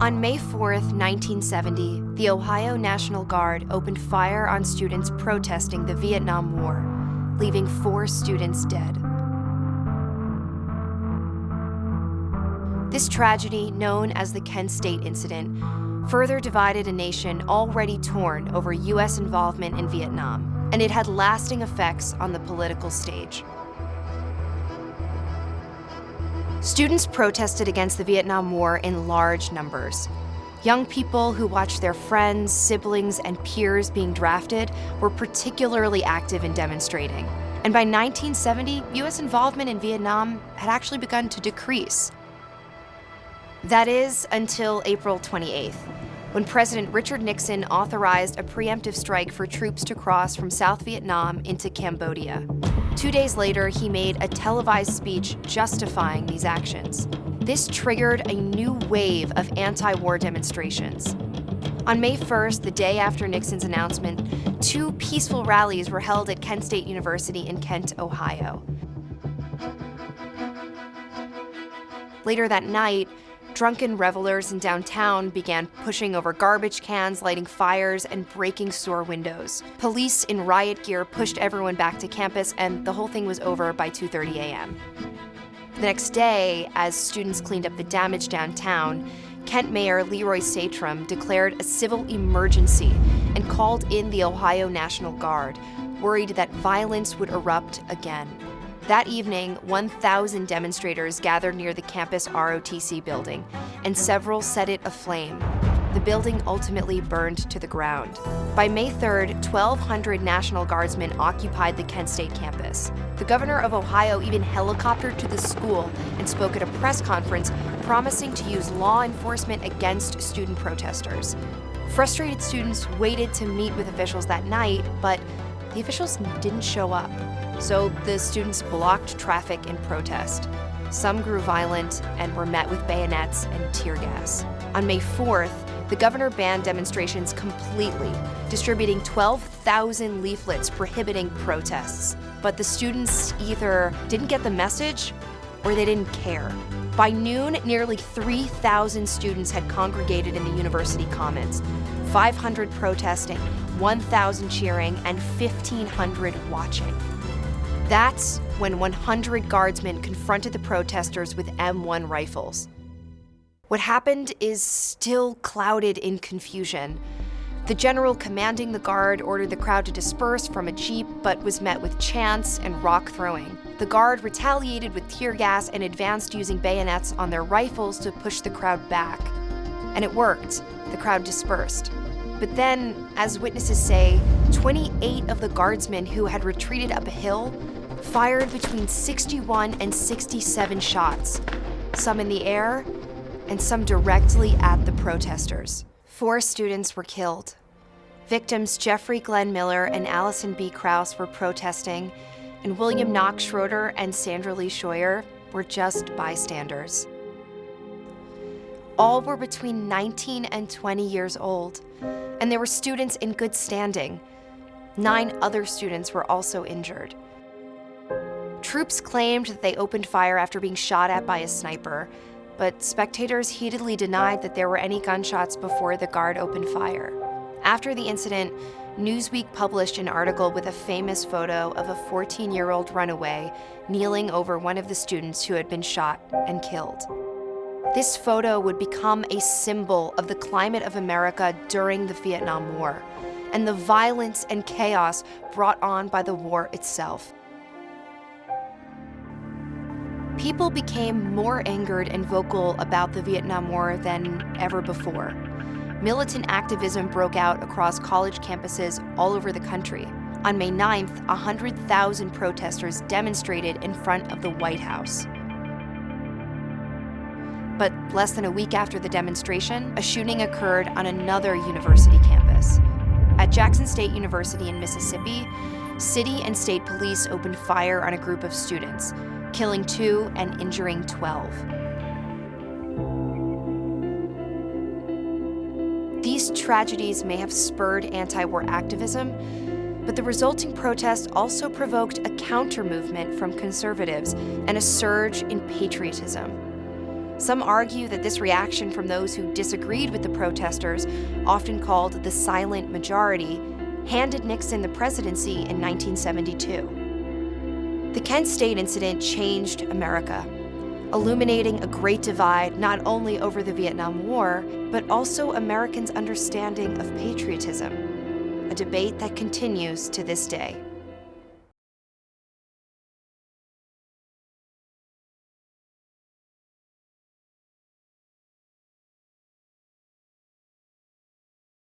On May 4th, 1970, the Ohio National Guard opened fire on students protesting the Vietnam War, leaving 4 students dead. This tragedy, known as the Kent State Incident, further divided a nation already torn over U.S. involvement in Vietnam, and it had lasting effects on the political stage. Students protested against the Vietnam War in large numbers. Young people who watched their friends, siblings, and peers being drafted were particularly active in demonstrating. And by 1970, U.S. involvement in Vietnam had actually begun to decrease. That is, until April 28th, when President Richard Nixon authorized a preemptive strike for troops to cross from South Vietnam into Cambodia. 2 days later, he made a televised speech justifying these actions. This triggered a new wave of anti-war demonstrations. On May 1st, the day after Nixon's announcement, 2 peaceful rallies were held at Kent State University in Kent, Ohio. Later that night, drunken revelers in downtown began pushing over garbage cans, lighting fires, and breaking store windows. Police in riot gear pushed everyone back to campus, and the whole thing was over by 2:30 a.m. The next day, as students cleaned up the damage downtown, Kent Mayor Leroy Satrum declared a civil emergency and called in the Ohio National Guard, worried that violence would erupt again. That evening, 1,000 demonstrators gathered near the campus ROTC building, and several set it aflame. The building ultimately burned to the ground. By May 3rd, 1,200 National Guardsmen occupied the Kent State campus. The governor of Ohio even helicoptered to the school and spoke at a press conference promising to use law enforcement against student protesters. Frustrated students waited to meet with officials that night, but the officials didn't show up. So the students blocked traffic in protest. Some grew violent and were met with bayonets and tear gas. On May 4th, the governor banned demonstrations completely, distributing 12,000 leaflets prohibiting protests. But the students either didn't get the message or they didn't care. By noon, nearly 3,000 students had congregated in the university commons, 500 protesting, 1,000 cheering, and 1,500 watching. That's when 100 guardsmen confronted the protesters with M1 rifles. What happened is still clouded in confusion. The general commanding the guard ordered the crowd to disperse from a jeep, but was met with chants and rock throwing. The guard retaliated with tear gas and advanced using bayonets on their rifles to push the crowd back. And it worked. The crowd dispersed. But then, as witnesses say, 28 of the guardsmen who had retreated up a hill fired between 61 and 67 shots, some in the air and some directly at the protesters. 4 students were killed. Victims Jeffrey Glenn Miller and Allison B. Krause were protesting, and William Knox Schroeder and Sandra Lee Scheuer were just bystanders. All were between 19 and 20 years old, and they were students in good standing. 9 other students were also injured. Troops claimed that they opened fire after being shot at by a sniper, but spectators heatedly denied that there were any gunshots before the guard opened fire. After the incident, Newsweek published an article with a famous photo of a 14-year-old runaway kneeling over one of the students who had been shot and killed. This photo would become a symbol of the climate of America during the Vietnam War and the violence and chaos brought on by the war itself. People became more angered and vocal about the Vietnam War than ever before. Militant activism broke out across college campuses all over the country. On May 9th, 100,000 protesters demonstrated in front of the White House. But less than a week after the demonstration, a shooting occurred on another university campus. At Jackson State University in Mississippi, city and state police opened fire on a group of students, killing 2 and injuring 12. These tragedies may have spurred anti-war activism, but the resulting protest also provoked a counter-movement from conservatives and a surge in patriotism. Some argue that this reaction from those who disagreed with the protesters, often called the silent majority, handed Nixon the presidency in 1972. The Kent State incident changed America, illuminating a great divide not only over the Vietnam War, but also Americans' understanding of patriotism, a debate that continues to this day.